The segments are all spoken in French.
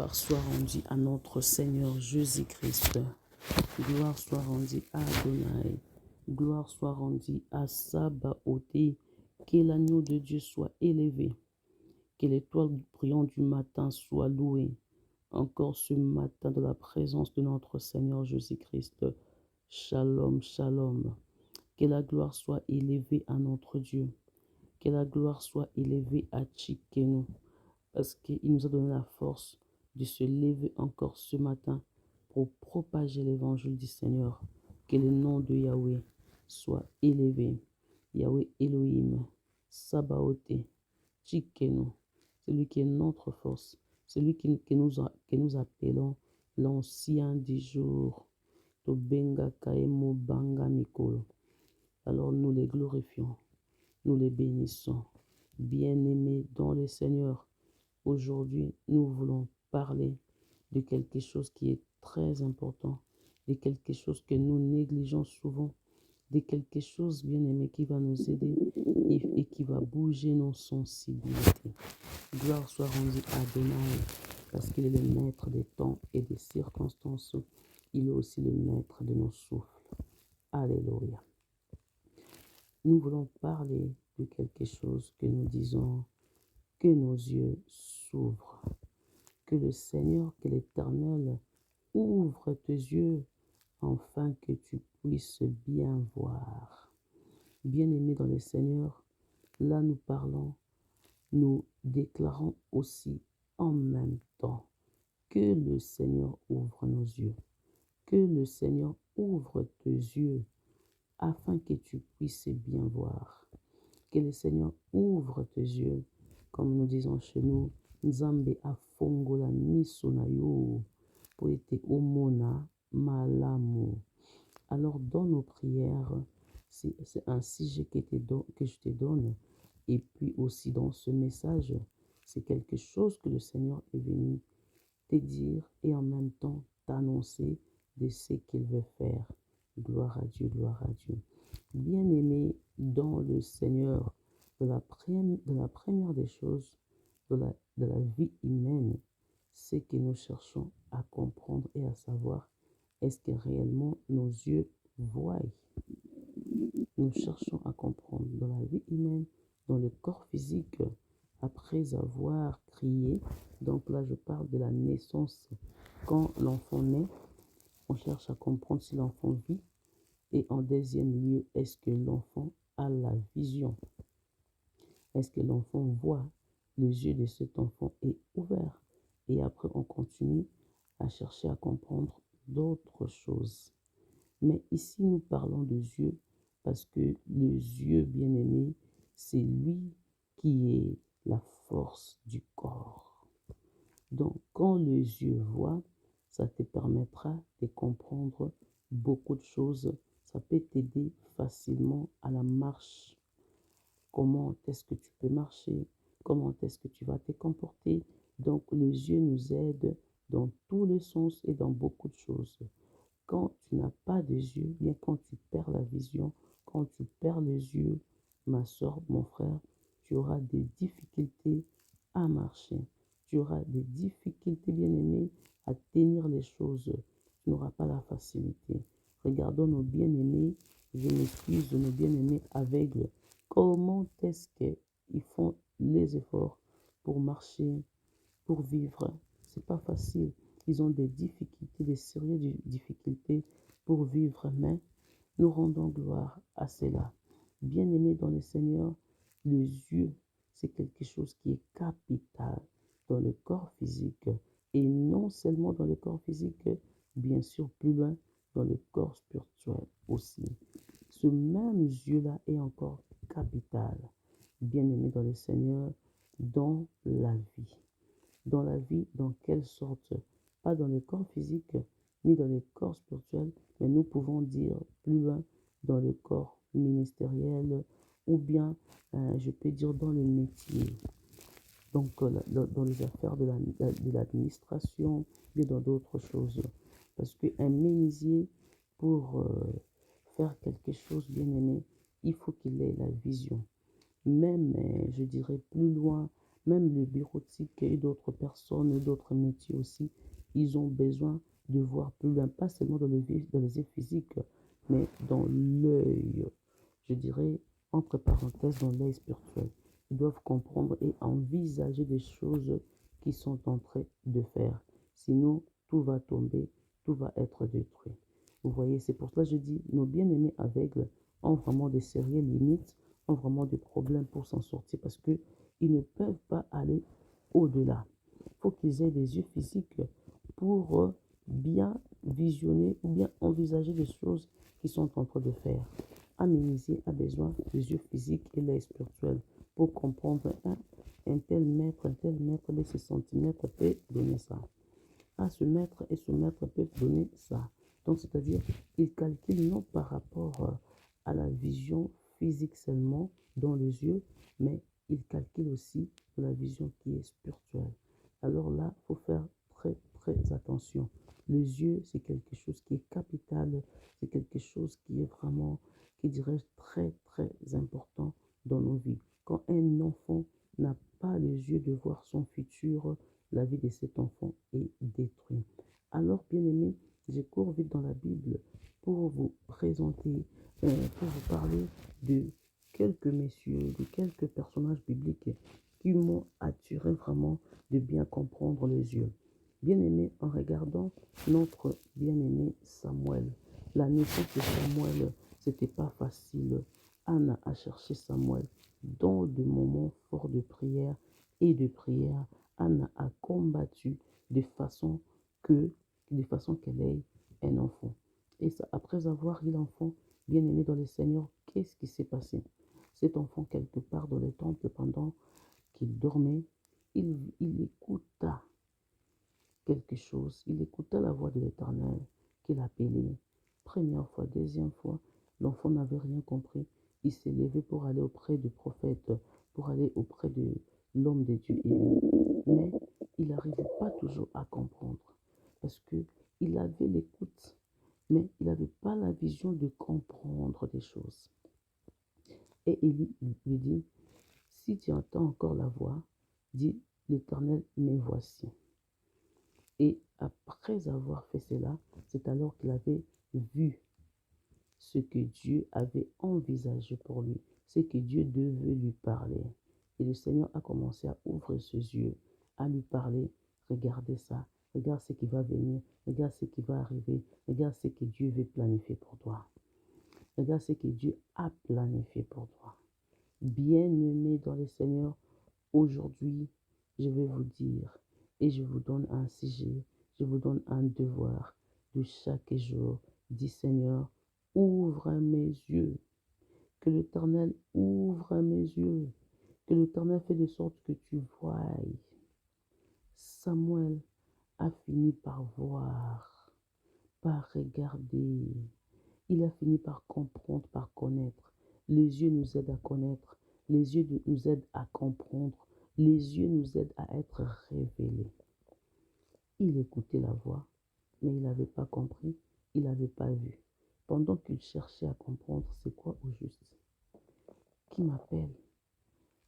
Gloire soit rendue à notre Seigneur Jésus-Christ. Gloire soit rendue à Adonai. Gloire soit rendue à Sabaoth. Que l'agneau de Dieu soit élevé. Que l'étoile brillante du matin soit louée. Encore ce matin dans la présence de notre Seigneur Jésus-Christ. Shalom, shalom. Que la gloire soit élevée à notre Dieu. Que la gloire soit élevée à Tchikenu. Parce qu'il nous a donné la force de se lever encore ce matin pour propager l'évangile du Seigneur. Que le nom de Yahweh soit élevé. Yahweh Elohim, Sabaoth, Tchikenu, celui qui est notre force, celui que nous appelons l'ancien du jour. Tobenga Kaemo Banga Mikolo. Alors nous les glorifions, nous les bénissons. Bien-aimés dans le Seigneur, aujourd'hui, nous voulons parler de quelque chose qui est très important, de quelque chose que nous négligeons souvent, de quelque chose, bien-aimé, qui va nous aider et qui va bouger nos sensibilités. Gloire soit rendue à Adonai, parce qu'il est le maître des temps et des circonstances. Il est aussi le maître de nos souffles. Alléluia. Nous voulons parler de quelque chose que nous disons, que nos yeux s'ouvrent. Que le Seigneur, que l'Éternel ouvre tes yeux afin que tu puisses bien voir. Bien-aimés dans le Seigneur, là nous parlons, nous déclarons aussi en même temps que le Seigneur ouvre nos yeux. Que le Seigneur ouvre tes yeux afin que tu puisses bien voir. Que le Seigneur ouvre tes yeux, comme nous disons chez nous, Nzambe afongola miso na yo, po ete omona malamu. Alors dans nos prières, c'est un sujet que je te donne, et puis aussi dans ce message, c'est quelque chose que le Seigneur est venu te dire et en même temps t'annoncer de ce qu'il veut faire. Gloire à Dieu, gloire à Dieu. Bien-aimés dans le Seigneur, de la première des choses de la vie humaine, c'est que nous cherchons à comprendre et à savoir est-ce que réellement nos yeux voient. Nous cherchons à comprendre dans la vie humaine, dans le corps physique, après avoir crié. Donc là, je parle de la naissance. Quand l'enfant naît, on cherche à comprendre si l'enfant vit. Et en deuxième lieu, est-ce que l'enfant a la vision? Est-ce que l'enfant voit? Les yeux de cet enfant est ouvert. Et après, on continue à chercher à comprendre d'autres choses. Mais ici, nous parlons de yeux parce que les yeux, bien-aimés, c'est lui qui est la force du corps. Donc, quand les yeux voient, ça te permettra de comprendre beaucoup de choses. Ça peut t'aider facilement à la marche. Comment est-ce que tu peux marcher? Comment est-ce que tu vas te comporter? Donc, les yeux nous aident dans tous les sens et dans beaucoup de choses. Quand tu n'as pas de yeux, bien quand tu perds la vision, quand tu perds les yeux, ma soeur, mon frère, tu auras des difficultés à marcher. Tu auras des difficultés, bien-aimés, à tenir les choses. Tu n'auras pas la facilité. Regardons nos bien-aimés, je m'excuse de nos bien-aimés aveugles. Comment est-ce qu'ils font les efforts pour marcher, pour vivre? C'est pas facile. Ils ont des difficultés, des sérieuses difficultés pour vivre, mais nous rendons gloire à cela. Bien-aimés dans le Seigneur, les yeux, c'est quelque chose qui est capital dans le corps physique et non seulement dans le corps physique, bien sûr plus loin dans le corps spirituel aussi. Ce même yeux-là est encore capital, bien-aimés dans le Seigneur, dans la vie. Dans la vie, dans quelle sorte? Pas dans le corps physique, ni dans le corps spirituel, mais nous pouvons dire plus loin dans le corps ministériel ou bien, je peux dire, dans le métier. Donc, dans les affaires de l'administration, mais dans d'autres choses. Parce qu'un menuisier, pour faire quelque chose bien aimé, il faut qu'il ait la vision. Même, je dirais, plus loin, Même le bureautique et d'autres personnes, d'autres métiers aussi, ils ont besoin de voir plus loin, pas seulement dans les yeux physiques, mais dans l'œil, je dirais, entre parenthèses, dans l'œil spirituel. Ils doivent comprendre et envisager des choses qu'ils sont en train de faire. Sinon, tout va tomber, tout va être détruit. Vous voyez, c'est pour cela que je dis, nos bien-aimés aveugles ont vraiment des sérieuses limites, ont vraiment des problèmes pour s'en sortir parce qu'ils ne peuvent pas aller au-delà. Il faut qu'ils aient des yeux physiques pour bien visionner ou bien envisager des choses qu'ils sont en train de faire. Améniser a besoin des yeux physiques et l'œil spirituel pour comprendre un tel maître de ce centimètres peut donner ça. Ah, ce maître et ce maître peuvent donner ça. Donc, c'est-à-dire, ils calculent non par rapport à la vision physique seulement dans les yeux, mais ils calculent aussi la vision qui est spirituelle. Alors là, il faut faire très, très attention. Les yeux, c'est quelque chose qui est capital, c'est quelque chose qui est vraiment, qui dirais, très, très important dans nos vies. Quand un enfant n'a pas les yeux de voir son futur, la vie de cet enfant est détruite. Alors, bien-aimés, je cours vite dans la Bible pour vous présenter, pour vous parler de quelques messieurs, de quelques personnages bibliques qui m'ont attiré vraiment de bien comprendre les yeux. Bien-aimé, en regardant notre bien-aimé Samuel, la naissance de Samuel, c'était pas facile. Anna a cherché Samuel dans des moments forts de prière et de prière. Anna a combattu de façon qu'elle ait un enfant. Et ça, après avoir eu l'enfant, bien-aimé dans le Seigneur, qu'est-ce qui s'est passé? Cet enfant, quelque part dans le temple, pendant qu'il dormait, il écouta quelque chose. Il écouta la voix de l'Éternel qui l'appelait. Première fois, deuxième fois, l'enfant n'avait rien compris. Il s'est levé pour aller auprès du prophète, pour aller auprès de l'homme de Dieu Élie. Mais il n'arrivait pas toujours à comprendre parce qu'il avait l'écoute, mais il n'avait pas la vision de comprendre des choses. Et Élie lui dit, si tu entends encore la voix, dis l'Éternel, me voici. Et après avoir fait cela, c'est alors qu'il avait vu ce que Dieu avait envisagé pour lui, ce que Dieu devait lui parler. Et le Seigneur a commencé à ouvrir ses yeux, à lui parler. Regardez ça, regarde ce qui va venir, regarde ce qui va arriver, regarde ce que Dieu veut planifier pour toi. Regarde ce que Dieu a planifié pour toi. Bien-aimé dans le Seigneur, aujourd'hui, je vais vous dire et je vous donne un sujet, je vous donne un devoir de chaque jour. Dis Seigneur, ouvre mes yeux, que l'Éternel ouvre mes yeux, que l'Éternel fait de sorte que tu voies. Samuel a fini par voir, par regarder. Il a fini par comprendre, par connaître. Les yeux nous aident à connaître. Les yeux nous aident à comprendre. Les yeux nous aident à être révélés. Il écoutait la voix, mais il n'avait pas compris, il n'avait pas vu. Pendant qu'il cherchait à comprendre, c'est quoi au juste? Qui m'appelle?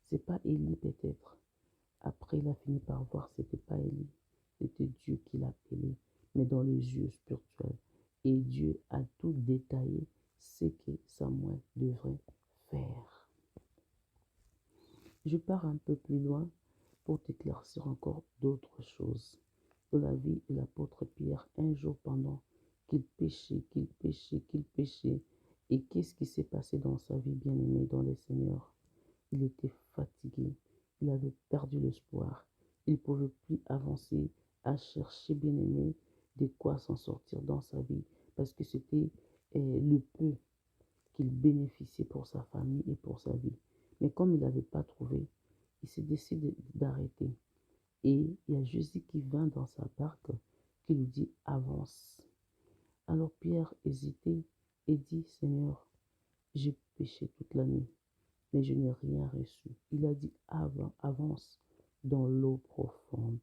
C'est pas Élie peut-être. Après, il a fini par voir, c'était pas Élie. C'était Dieu qui l'appelait, mais dans les yeux spirituels. Et Dieu a tout détaillé ce que Samuel devrait faire. Je pars un peu plus loin pour t'éclaircir encore d'autres choses. De la vie de l'apôtre Pierre, un jour pendant qu'il péchait, et qu'est-ce qui s'est passé dans sa vie bien-aimée dans le Seigneur? Il était fatigué, il avait perdu l'espoir, il ne pouvait plus avancer à chercher bien-aimé de quoi s'en sortir dans sa vie, parce que c'était le peu qu'il bénéficiait pour sa famille et pour sa vie. Mais comme il n'avait pas trouvé, il s'est décidé d'arrêter. Et il y a Jésus qui vint dans sa barque, qui lui dit avance. Alors Pierre hésitait et dit Seigneur, j'ai péché toute la nuit, mais je n'ai rien reçu. Il a dit avance dans l'eau profonde.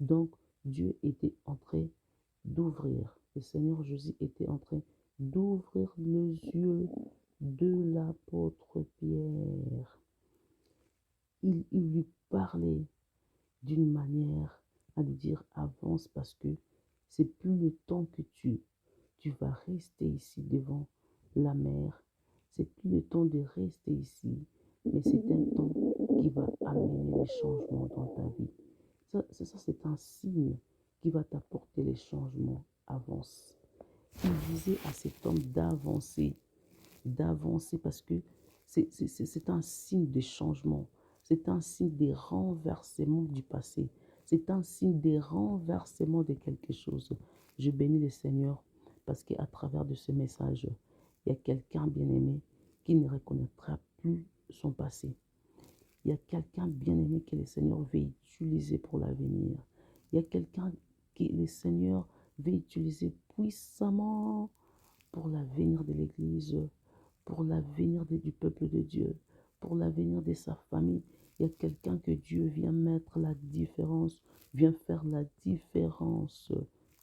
Donc Dieu était en train d'ouvrir, le Seigneur Jésus était en train d'ouvrir les yeux de l'apôtre Pierre. Il lui parler d'une manière à lui dire avance parce que c'est plus le temps que tu vas rester ici devant la mer. C'est plus le temps de rester ici, mais c'est un temps qui va amener les changements dans ta vie. Ça, c'est un signe qui va t'apporter les changements. Avance. Il disait à cet homme d'avancer parce que c'est un signe de changement. C'est un signe des renversements du passé. C'est un signe des renversements de quelque chose. Je bénis le Seigneur parce qu'à travers de ce message, il y a quelqu'un bien-aimé qui ne reconnaîtra plus son passé. Il y a quelqu'un bien-aimé que le Seigneur veut utiliser pour l'avenir. Il y a quelqu'un que le Seigneur veut utiliser puissamment pour l'avenir de l'Église, pour l'avenir du peuple de Dieu, pour l'avenir de sa famille. Il y a quelqu'un que Dieu vient mettre la différence, vient faire la différence.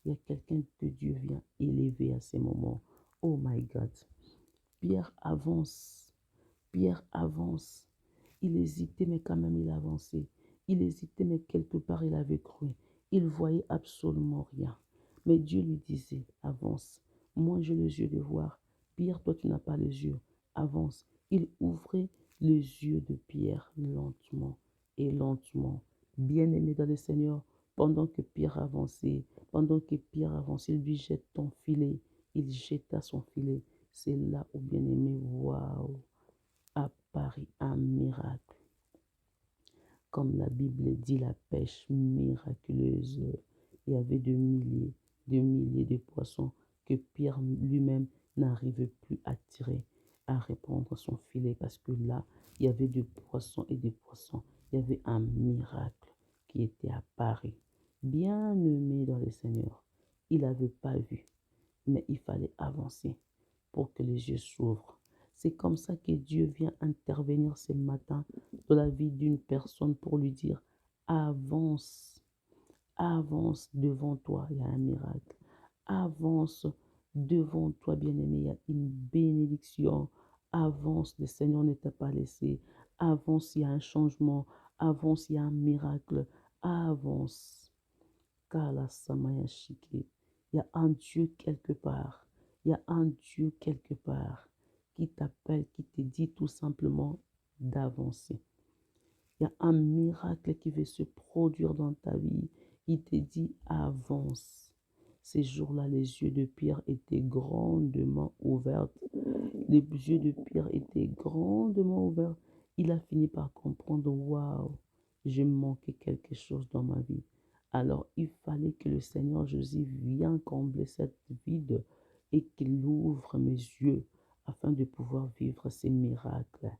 Il y a quelqu'un que Dieu vient élever à ces moments. Oh my God. Pierre avance. Pierre avance. Il hésitait, mais quand même il avançait. Il hésitait, mais quelque part il avait cru. Il voyait absolument rien. Mais Dieu lui disait, avance. Moi j'ai les yeux de voir. Pierre, toi tu n'as pas les yeux. Avance. Il ouvrait les yeux de Pierre lentement et lentement. Bien-aimé dans le Seigneur, pendant que Pierre avançait, il lui jette ton filet. Il jeta son filet. C'est là où, bien-aimé, waouh, apparaît un miracle. Comme la Bible dit, la pêche miraculeuse. Il y avait de milliers de poissons que Pierre lui-même n'arrivait plus à tirer, à répandre son filet, parce que là, il y avait des poissons et des poissons. Il y avait un miracle qui était apparu. Bien aimé dans le Seigneur, il n'avait pas vu, mais il fallait avancer pour que les yeux s'ouvrent. C'est comme ça que Dieu vient intervenir ce matin dans la vie d'une personne pour lui dire, avance, avance devant toi, il y a un miracle. Avance devant toi, bien-aimé, il y a une bénédiction. Avance, le Seigneur ne t'a pas laissé. Avance, il y a un changement. Avance, il y a un miracle. Avance. Kala Samaya Shike. Il y a un Dieu quelque part. Il y a un Dieu quelque part qui t'appelle, qui te dit tout simplement d'avancer. Il y a un miracle qui veut se produire dans ta vie. Il te dit avance. Ces jours-là, les yeux de Pierre étaient grandement ouverts. Les yeux de Pierre étaient grandement ouverts. Il a fini par comprendre, waouh, j'ai manqué quelque chose dans ma vie. Alors, il fallait que le Seigneur Jésus vienne combler cette vide et qu'il ouvre mes yeux afin de pouvoir vivre ces miracles.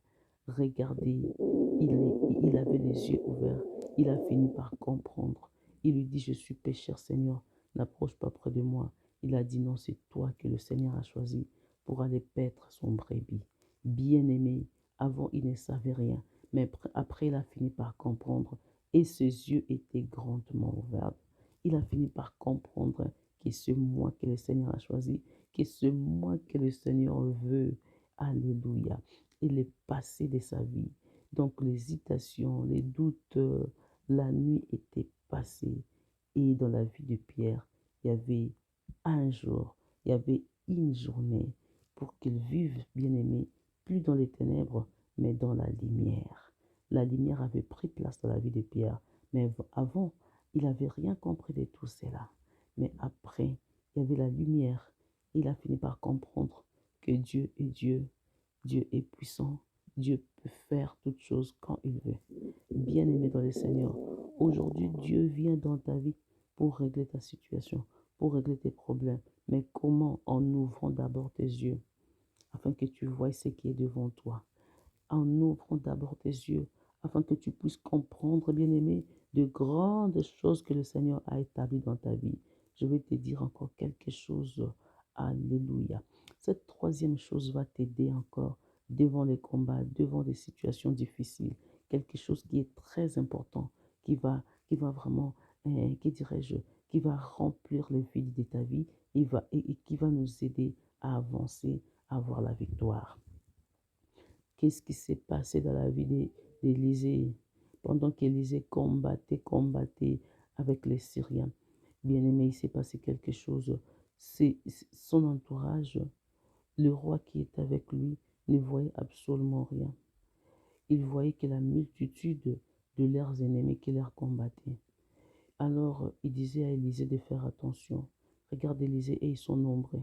Regardez, il avait les yeux ouverts. Il a fini par comprendre. Il lui dit, je suis pécheur, Seigneur, n'approche pas près de moi. Il a dit, non, c'est toi que le Seigneur a choisi pour aller paître son brebis. Bien-aimé, avant il ne savait rien, mais après il a fini par comprendre et ses yeux étaient grandement ouverts. Il a fini par comprendre que c'est moi que le Seigneur a choisi, que c'est moi que le Seigneur veut. Alléluia. Il est passé de sa vie. Donc l'hésitation, les doutes, la nuit était passée. Et dans la vie de Pierre, il y avait un jour, il y avait une journée pour qu'il vive, bien-aimé, plus dans les ténèbres, mais dans la lumière. La lumière avait pris place dans la vie de Pierre, mais avant, il n'avait rien compris de tout cela. Mais après, il y avait la lumière. Il a fini par comprendre que Dieu est Dieu. Dieu est puissant. Dieu peut faire toutes choses quand il veut. Bien-aimé dans le Seigneur, aujourd'hui, Dieu vient dans ta vie pour régler ta situation, pour régler tes problèmes. Mais comment? En ouvrant d'abord tes yeux, afin que tu vois ce qui est devant toi. En ouvrant d'abord tes yeux, afin que tu puisses comprendre, bien-aimé, de grandes choses que le Seigneur a établies dans ta vie. Je vais te dire encore quelque chose. Alléluia. Cette troisième chose va t'aider encore devant les combats, devant des situations difficiles. Quelque chose qui est très important, qui va vraiment, qui dirais-je, qui va remplir le vide de ta vie et qui va nous aider à avancer, à avoir la victoire. Qu'est-ce qui s'est passé dans la vie d'Élisée pendant qu'Élisée combattait avec les Syriens. Bien-aimé, il s'est passé quelque chose. C'est son entourage, le roi qui est avec lui, ne voyait absolument rien. Il voyait que la multitude de leurs ennemis qui les combattaient. Alors, il disait à Élisée de faire attention. Regarde Élisée et ils sont nombreux.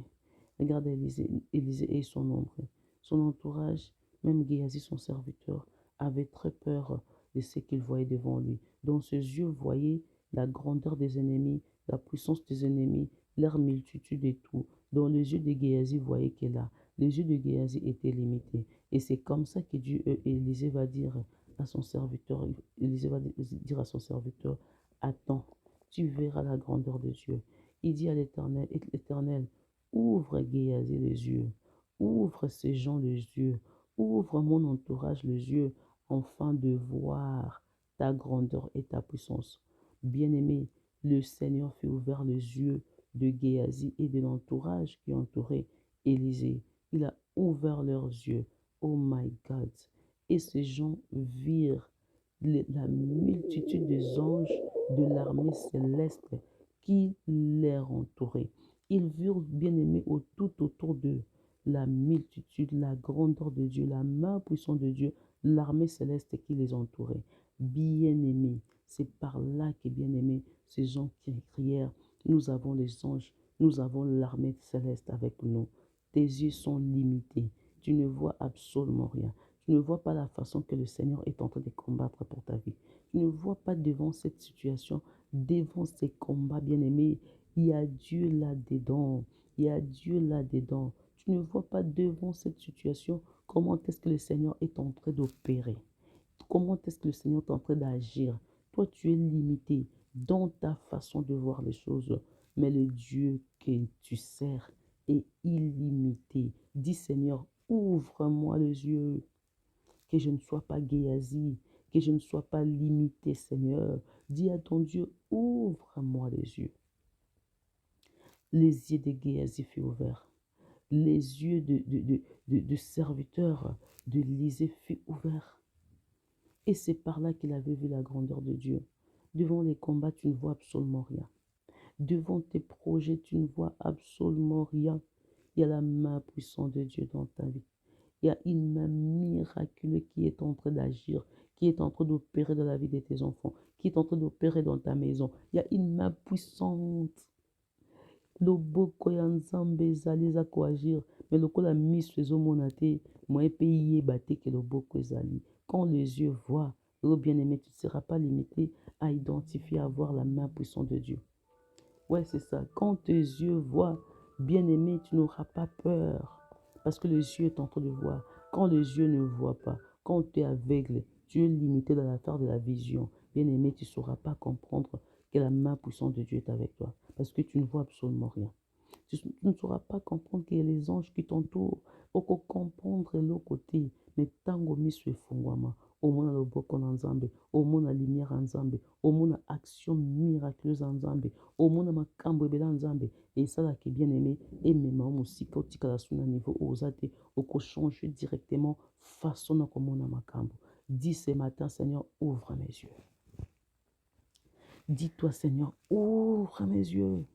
Regarde Élisée et ils sont nombreux. Son entourage, même Géasi, son serviteur, avait très peur de ce qu'il voyait devant lui. Donc ses yeux voyaient la grandeur des ennemis, la puissance des ennemis, leur multitude et tout. Donc les yeux de Géasi voyaient que là, les yeux de Géasi étaient limités. Et c'est comme ça que Dieu, Élisée va dire à son serviteur, Élisée va dire à son serviteur, attends, tu verras la grandeur de Dieu. Il dit à l'Éternel, l'Éternel, ouvre Géasi les yeux, ouvre ces gens les yeux, ouvre mon entourage les yeux, afin de voir ta grandeur et ta puissance. Bien-aimé, le Seigneur fait ouvrir les yeux de Géasi et de l'entourage qui entourait Élisée. Il a ouvert leurs yeux. Oh my God. Et ces gens virent la multitude des anges de l'armée céleste qui les entouraient. Ils virent, bien-aimés, tout autour d'eux la multitude, la grandeur de Dieu, la main puissante de Dieu, l'armée céleste qui les entourait. Bien-aimés, c'est par là que, bien-aimés, ces gens qui crièrent, nous avons les anges, nous avons l'armée céleste avec nous. Tes yeux sont limités, tu ne vois absolument rien. Tu ne vois pas la façon que le Seigneur est en train de combattre pour ta vie. Tu ne vois pas devant cette situation, devant ces combats, bien-aimés. Il y a Dieu là-dedans. Il y a Dieu là-dedans. Tu ne vois pas devant cette situation comment est-ce que le Seigneur est en train d'opérer. Comment est-ce que le Seigneur est en train d'agir. Toi, tu es limité dans ta façon de voir les choses. Mais le Dieu que tu sers est illimité. Dis Seigneur, ouvre-moi les yeux que je ne sois pas Géasi, que je ne sois pas limité, Seigneur. Dis à ton Dieu, ouvre-moi les yeux. Les yeux de Géasi furent ouverts. Les yeux de serviteurs de l'Élysée furent ouverts. Et c'est par là qu'il avait vu la grandeur de Dieu. Devant les combats, tu ne vois absolument rien. Devant tes projets, tu ne vois absolument rien. Il y a la main puissante de Dieu dans ta vie. Il y a une main miraculeuse qui est en train d'agir, qui est en train d'opérer dans la vie de tes enfants, qui est en train d'opérer dans ta maison. Il y a une main puissante. Loboko ya nzambe ezali eza koagir, mais lokola miso ezomona te, moyen pe yeba te ke loboko ezali. Quand les yeux voient, oh bien-aimé, tu ne seras pas limité à identifier, à voir la main puissante de Dieu. Ouais, c'est ça. Quand tes yeux voient, bien-aimé, tu n'auras pas peur. Parce que les yeux est en train de voir. Quand les yeux ne voient pas, quand tu es aveugle, tu es limité dans l'affaire de la vision. Bien-aimé, tu ne sauras pas comprendre que la main puissante de Dieu est avec toi. Parce que tu ne vois absolument rien. Tu ne sauras pas comprendre qu'il y a les anges qui t'entourent. Pour comprendre l'autre côté. Mais tango miso efungwama. Au monde le boko na nzambe. Au monde la lumière en nzambe. Au monde la action miraculeuse en nzambe. Au monde makambo ebela nzambe. Et ça là qui est bien aimé. Et même aussi quand tu as un niveau osate. Au changer directement façon na komona makambo. Dis ce matin, Seigneur, ouvre mes yeux. Dis-toi, Seigneur, ouvre mes yeux.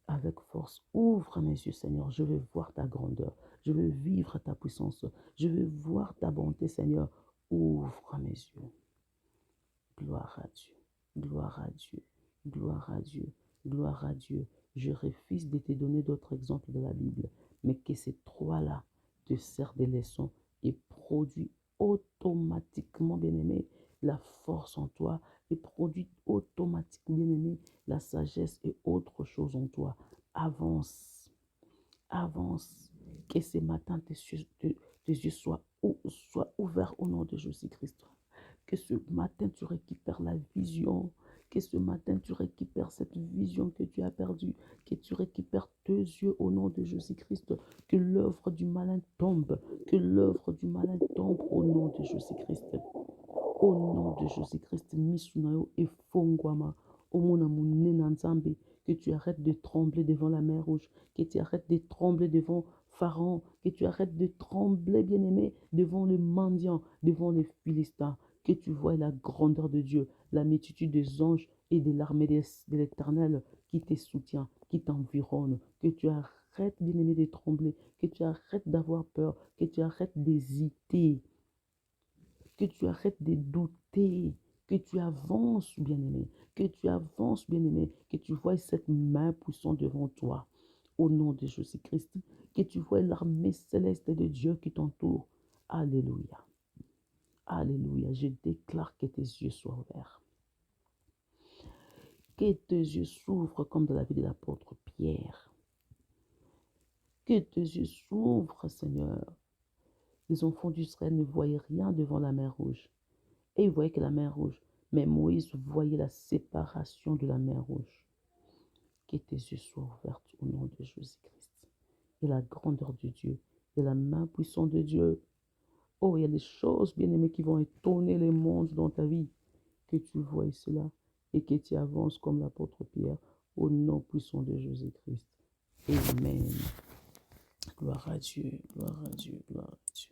Avec force, ouvre mes yeux, Seigneur. Je veux voir ta grandeur. Je veux vivre ta puissance. Je veux voir ta bonté, Seigneur. Ouvre mes yeux. Gloire à Dieu. Gloire à Dieu. Gloire à Dieu. Gloire à Dieu. Je refuse de te donner d'autres exemples de la Bible, mais que ces trois-là te servent des leçons et produisent automatiquement, bien-aimé, la force en toi et produit automatiquement, bien-aimé, la sagesse et autre chose en toi. Avance, avance. Que ce matin, tes yeux soient ouverts au nom de Jésus-Christ. Que ce matin, tu récupères la vision. Que ce matin, tu récupères cette vision que tu as perdue. Que tu récupères tes yeux au nom de Jésus-Christ. Que l'œuvre du malin tombe. Que l'œuvre du malin tombe au nom de Jésus-Christ. Au nom de Jésus-Christ, Misunayo et Fongwama, au mona munena nzambe, que tu arrêtes de trembler devant la mer rouge, que tu arrêtes de trembler devant Pharaon, que tu arrêtes de trembler, bien-aimé, devant le mendiant, devant les Philistins, que tu vois la grandeur de Dieu, la multitude des anges et de l'armée de l'Éternel qui te soutient, qui t'environne, que tu arrêtes, bien-aimé, de trembler, que tu arrêtes d'avoir peur, que tu arrêtes d'hésiter, que tu arrêtes de douter, que tu avances, bien-aimé, que tu avances, bien-aimé, que tu vois cette main puissante devant toi, au nom de Jésus-Christ, que tu vois l'armée céleste de Dieu qui t'entoure. Alléluia. Alléluia. Je déclare que tes yeux soient ouverts. Que tes yeux s'ouvrent comme dans la vie de l'apôtre Pierre. Que tes yeux s'ouvrent, Seigneur. Les enfants d'Israël ne voyaient rien devant la mer Rouge. Et ils voyaient que la mer Rouge. Mais Moïse voyait la séparation de la mer Rouge. Que tes yeux soient ouverts au nom de Jésus-Christ. Et la grandeur de Dieu. Et la main puissante de Dieu. Oh, il y a des choses, bien-aimées, qui vont étonner les mondes dans ta vie. Que tu vois cela et que tu avances comme l'apôtre Pierre au nom puissant de Jésus-Christ. Amen. Gloire à Dieu, gloire à Dieu, gloire à Dieu.